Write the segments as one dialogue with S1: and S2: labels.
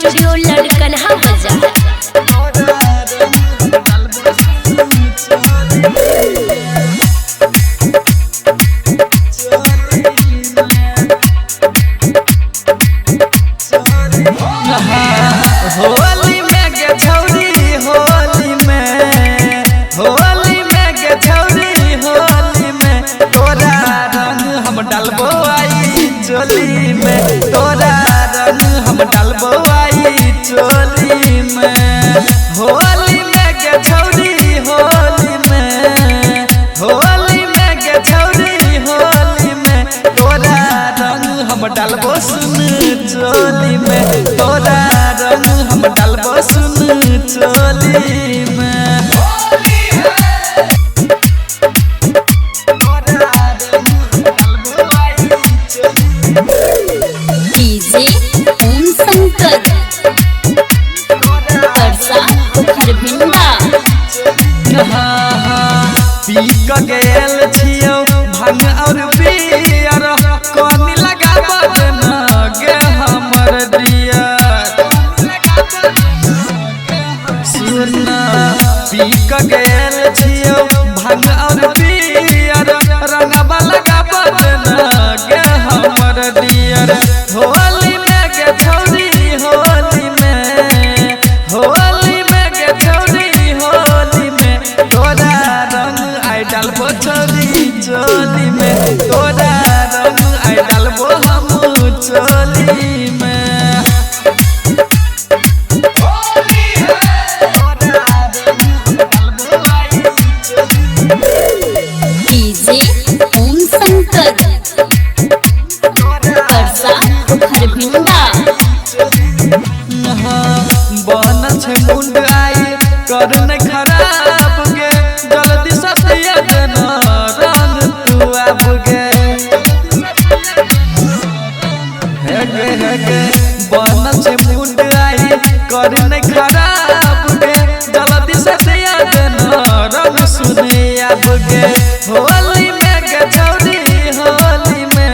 S1: Studio लड़कनहा बाजार।
S2: होली में गे छौरी होली में गे छौरी होली में तोरा रंग हम डालबो आई चोली में, तोरा रंग हम डालबो आई चोली में। होली में गे छौरी होली में गे छौरी होली में तोरा रंग हम डालबो सुन चोली में, तोरा रंग हम डालबो सुन चोली में।
S1: डीजे ओम शंकर परसा खरभिंडा।
S2: पी क गेल छियौ भांग और बियर, कोनी लगाबत न गे हमर दियर। सुन पी क गेल छियौ भांग और बियर, रंगबा लगाबत न गे हमर दियर। होली में गे छौरी होली में गे छौरी होली में तोरा रंग आई डालबो छौरी चोली में, तोरा रंग आई डालबो हम चोली में।
S1: डीजे ओम शंकर परसा खरभिंडा।
S2: बनल छै मुंड आई कर न खराब गे, जल्दी सतिया देना रंग तू आब गे। हे गे बनल छै मुंड आई कर न खराब गे, जल्दी सतिया देना रंग सुने आब गे। होली में गे छौरी होली में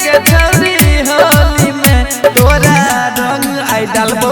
S2: गे छौरी होली में तोरा रंग आई डालबो